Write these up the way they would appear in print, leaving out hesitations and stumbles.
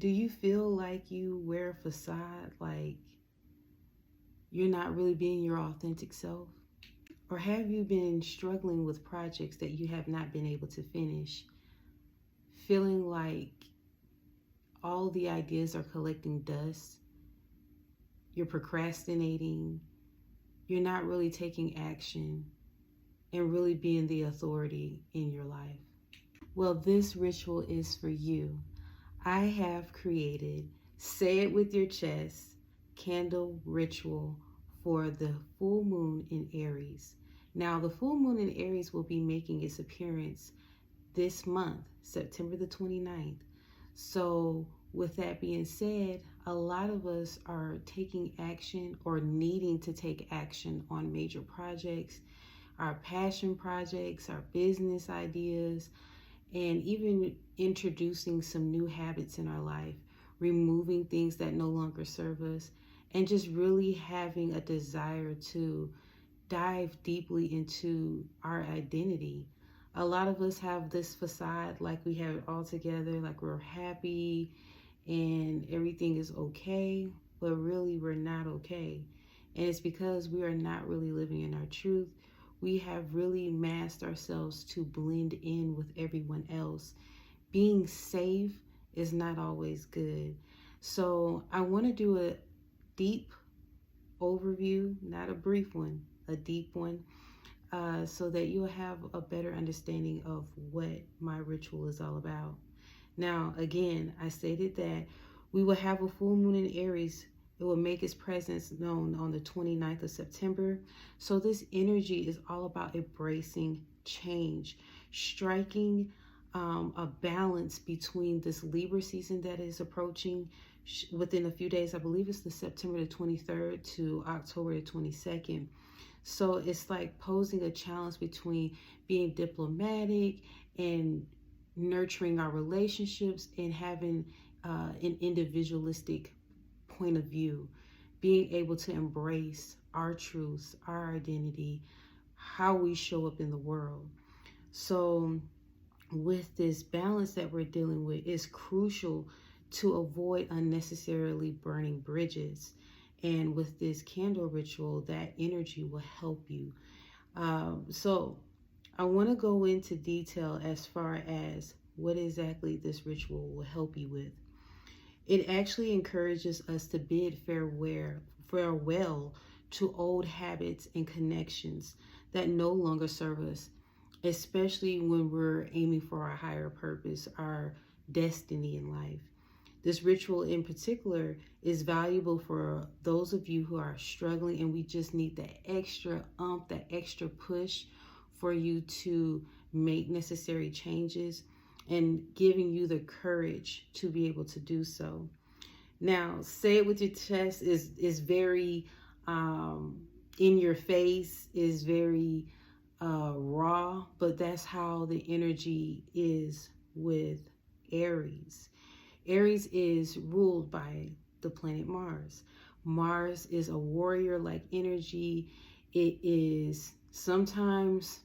Do you feel like you wear a facade, like you're not really being your authentic self? Or have you been struggling with projects that you have not been able to finish, feeling like all the ideas are collecting dust, you're procrastinating, you're not really taking action and really being the authority in your life? Well, this ritual is for you. I have created Say It With Your Chest candle ritual for the full moon in Aries. Now, the full moon in Aries will be making its appearance this month, September the 29th. So, with that being said, a lot of us are taking action or needing to take action on major projects, our passion projects, our business ideas, and even introducing some new habits in our life, removing things that no longer serve us, and just really having a desire to dive deeply into our identity. A lot of us have this facade like we have it all together, like we're happy and everything is okay, but really we're not okay. And it's because we are not really living in our truth. We have really masked ourselves to blend in with everyone else. Being safe is not always good. So I want to do a deep overview, not a brief one, a deep one, so that you'll have a better understanding of what my ritual is all about. Now, again, I stated that we will have a full moon in Aries. It will make its presence known on the 29th of September. So this energy is all about embracing change, striking a balance between this Libra season that is approaching within a few days. I believe it's the September the 23rd to October the 22nd. So it's like posing a challenge between being diplomatic and nurturing our relationships and having an individualistic point of view, being able to embrace our truths, our identity, how we show up in the world. So with this balance that we're dealing with, it's crucial to avoid unnecessarily burning bridges. And with this candle ritual, that energy will help you. So I want to go into detail as far as what exactly this ritual will help you with. It actually encourages us to bid farewell to old habits and connections that no longer serve us, especially when we're aiming for our higher purpose, our destiny in life. This ritual in particular is valuable for those of you who are struggling and we just need that extra that extra push for you to make necessary changes and giving you the courage to be able to do so. Now, Say It With Your Chest is very in your face, is very raw, but that's how the energy is with Aries. Aries is ruled by the planet Mars. Mars is a warrior-like energy. It is sometimes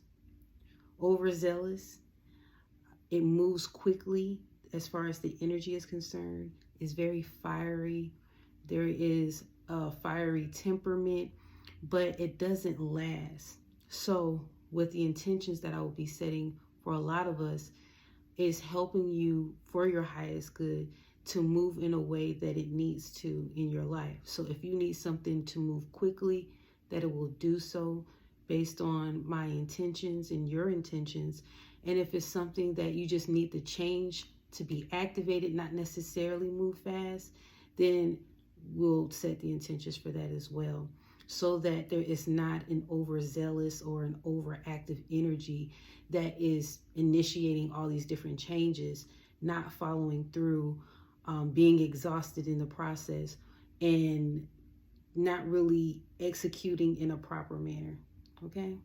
overzealous. It moves quickly as far as the energy is concerned. It's very fiery. There is a fiery temperament, but it doesn't last. So with the intentions that I will be setting for a lot of us, is helping you for your highest good to move in a way that it needs to in your life. So if you need something to move quickly, that it will do so based on my intentions and your intentions. And if it's something that you just need the change to be activated, not necessarily move fast, then we'll set the intentions for that as well, so that there is not an overzealous or an overactive energy that is initiating all these different changes, not following through, being exhausted in the process, and not really executing in a proper manner. Okay?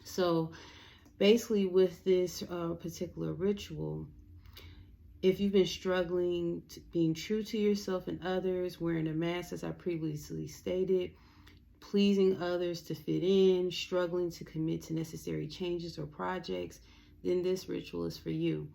So basically with this particular ritual, if you've been struggling being true to yourself and others, wearing a mask, as I previously stated, pleasing others to fit in, struggling to commit to necessary changes or projects, then this ritual is for you.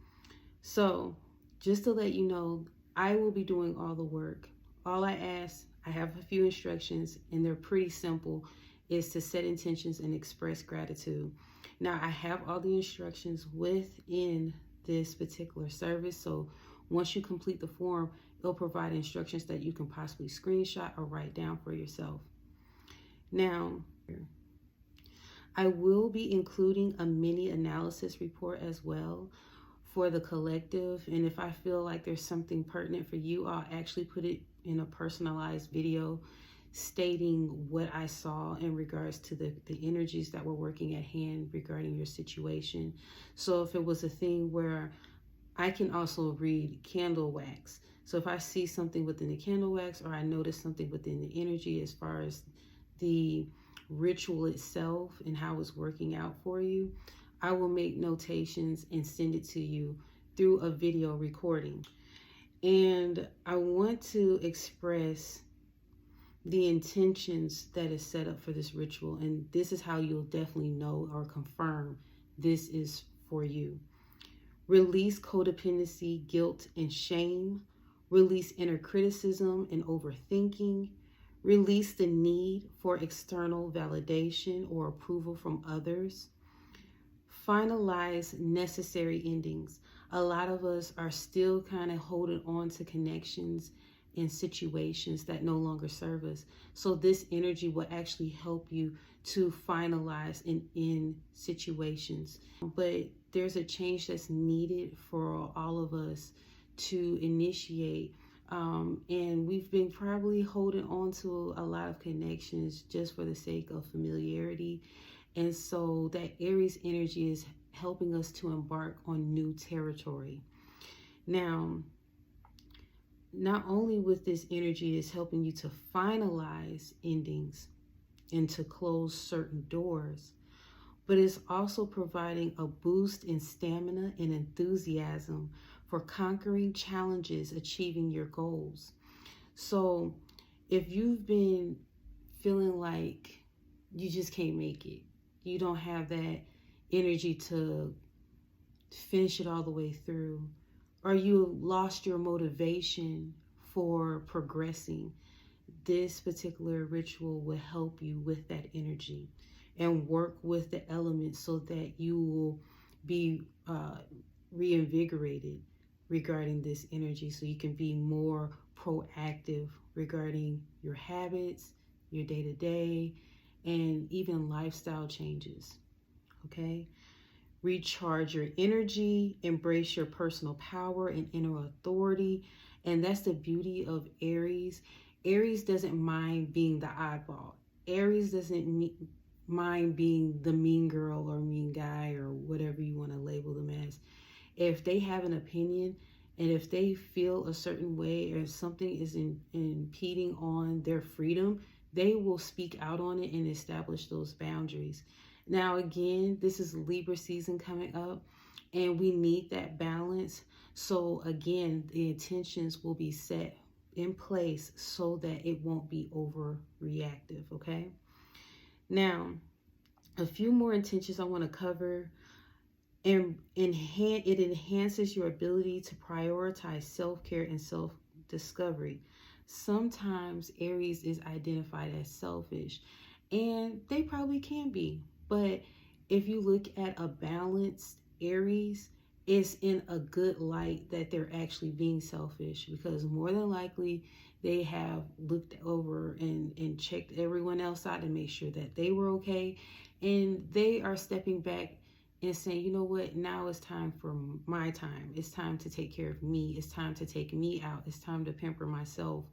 So just to let you know, I will be doing all the work. All I ask, I have a few instructions, and they're pretty simple, is to set intentions and express gratitude. Now, I have all the instructions within this particular service, so once you complete the form, it'll provide instructions that you can possibly screenshot or write down for yourself. Now, I will be including a mini analysis report as well for the collective, and if I feel like there's something pertinent for you, I'll actually put it in a personalized video stating what I saw in regards to the energies that were working at hand regarding your situation. So if it was a thing where I can also read candle wax, so if I see something within the candle wax, or I notice something within the energy as far as the ritual itself and how it's working out for you, I will make notations and send it to you through a video recording. And I want to express the intentions that is set up for this ritual. And this is how you'll definitely know or confirm this is for you. Release codependency, guilt, and shame. Release inner criticism and overthinking. Release the need for external validation or approval from others. Finalize necessary endings. A lot of us are still kind of holding on to connections and situations that no longer serve us. So this energy will actually help you to finalize and end situations. But there's a change that's needed for all of us to initiate. And we've been probably holding on to a lot of connections just for the sake of familiarity. And so that Aries energy is helping us to embark on new territory. Now, not only with this energy is helping you to finalize endings and to close certain doors, but it's also providing a boost in stamina and enthusiasm for conquering challenges, achieving your goals. So if you've been feeling like you just can't make it, you don't have that energy to finish it all the way through, or you lost your motivation for progressing, this particular ritual will help you with that energy and work with the elements so that you will be reinvigorated regarding this energy, so you can be more proactive regarding your habits, your day-to-day, and even lifestyle changes. Okay? Recharge your energy, embrace your personal power and inner authority. And that's the beauty of Aries. Aries doesn't mind being the oddball. Aries doesn't mind being the mean girl or mean guy or whatever you want to label them as. If they have an opinion and if they feel a certain way or something is impeding on their freedom, they will speak out on it and establish those boundaries. Now, again, this is Libra season coming up, and we need that balance. So again, the intentions will be set in place so that it won't be overreactive, okay? Now, a few more intentions I want to cover. And it enhances your ability to prioritize self-care and self-discovery. Sometimes Aries is identified as selfish, and they probably can be. But if you look at a balanced Aries, it's in a good light that they're actually being selfish, because more than likely they have looked over and checked everyone else out to make sure that they were okay. And they are stepping back and saying, you know what, now it's time for my time. It's time to take care of me. It's time to take me out. It's time to pamper myself.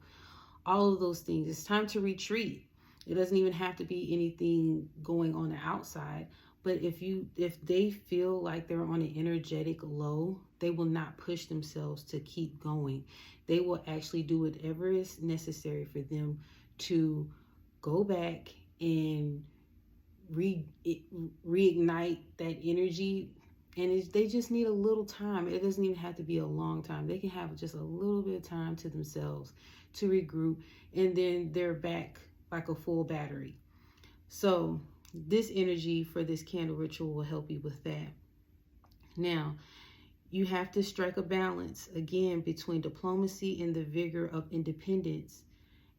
All of those things. It's time to retreat. It doesn't even have to be anything going on the outside. But if they feel like they're on an energetic low, they will not push themselves to keep going. They will actually do whatever is necessary for them to go back and reignite that energy. And they just need a little time. It doesn't even have to be a long time. They can have just a little bit of time to themselves to regroup, and then they're back like a full battery. So this energy for this candle ritual will help you with that. Now, You have to strike a balance, again, between diplomacy and the vigor of independence.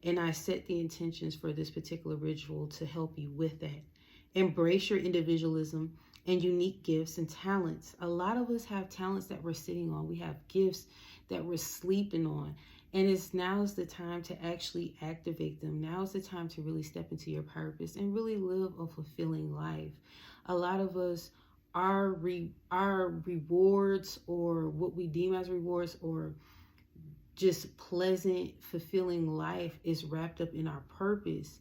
And I set the intentions for this particular ritual to help you with that. Embrace your individualism and unique gifts and talents. A lot of us have talents that we're sitting on. We have gifts that we're sleeping on. And now's the time to actually activate them. Now's the time to really step into your purpose and really live a fulfilling life. A lot of us, our rewards, or what we deem as rewards, or just pleasant, fulfilling life, is wrapped up in our purpose.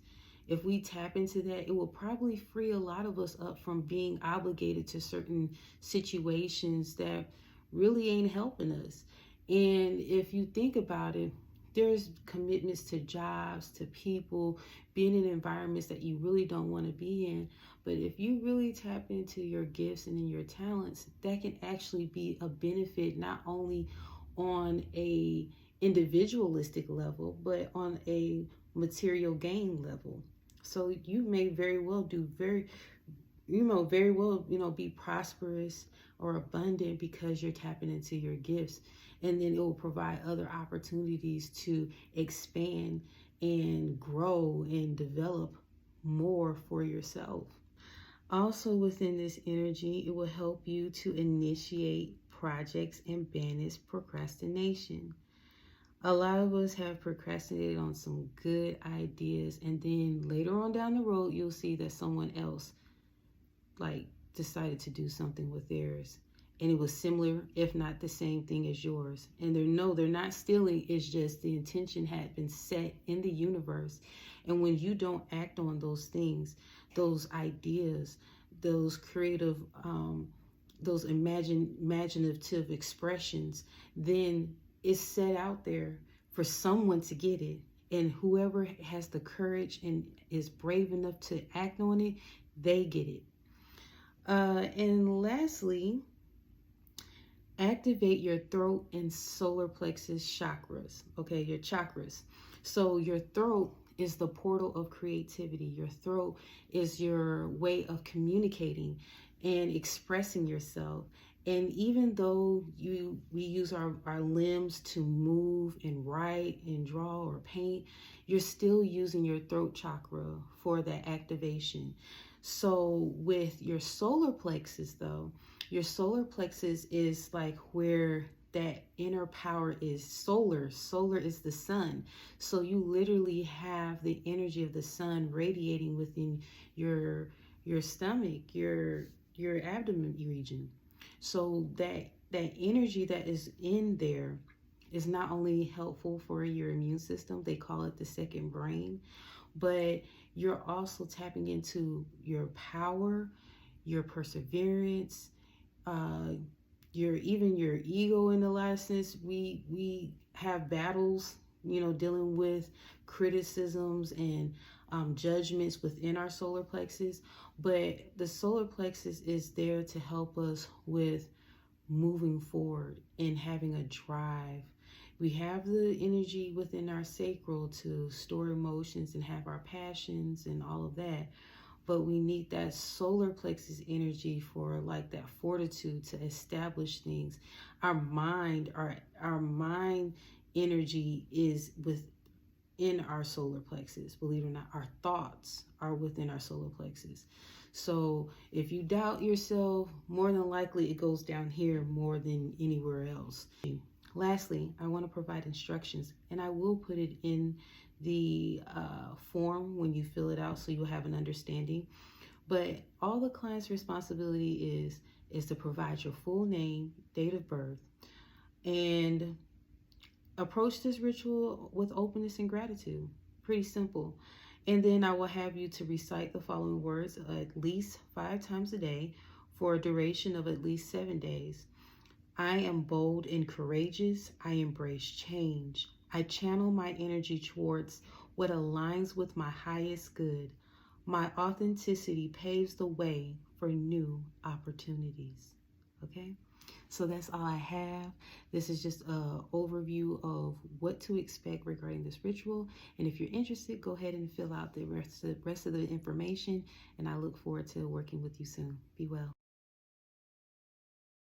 If we tap into that, it will probably free a lot of us up from being obligated to certain situations that really ain't helping us. And if you think about it, there's commitments to jobs, to people, being in environments that you really don't want to be in. But if you really tap into your gifts and in your talents, that can actually be a benefit, not only on a individualistic level, but on a material gain level. So you may very well be prosperous or abundant because you're tapping into your gifts. And then it will provide other opportunities to expand and grow and develop more for yourself. Also, within this energy, it will help you to initiate projects and banish procrastination. A lot of us have procrastinated on some good ideas, and then later on down the road, you'll see that someone else decided to do something with theirs, and it was similar, if not the same thing as yours. And they're not stealing. It's just the intention had been set in the universe. And when you don't act on those things, those ideas, those creative, those imaginative expressions, then it's set out there for someone to get it. And whoever has the courage and is brave enough to act on it, they get it. And lastly, activate your throat and solar plexus chakras. Okay, your chakras. So your throat is the portal of creativity. Your throat is your way of communicating and expressing yourself. And even though we use our limbs to move and write and draw or paint, you're still using your throat chakra for that activation. So with your solar plexus, though, your solar plexus is like where that inner power is. Solar is the sun. So you literally have the energy of the sun radiating within your stomach, your abdomen region. So that energy that is in there is not only helpful for your immune system, they call it the second brain, but you're also tapping into your power, your perseverance, your ego. In a lot of sense, we have battles, dealing with criticisms and judgments within our solar plexus, but the solar plexus is there to help us with moving forward and having a drive. We have the energy within our sacral to store emotions and have our passions and all of that. But we need that solar plexus energy for that fortitude to establish things. Our mind energy is within our solar plexus. Believe it or not, our thoughts are within our solar plexus. So if you doubt yourself, more than likely it goes down here more than anywhere else. Lastly, I want to provide instructions, and I will put it in the form when you fill it out so you'll have an understanding. But all the client's responsibility is to provide your full name, date of birth, and approach this ritual with openness and gratitude. Pretty simple. And then I will have you to recite the following words at least 5 times a day for a duration of at least 7 days. I am bold and courageous. I embrace change. I channel my energy towards what aligns with my highest good. My authenticity paves the way for new opportunities. Okay? So that's all I have. This is just an overview of what to expect regarding this ritual. And if you're interested, go ahead and fill out the rest of the information. And I look forward to working with you soon. Be well.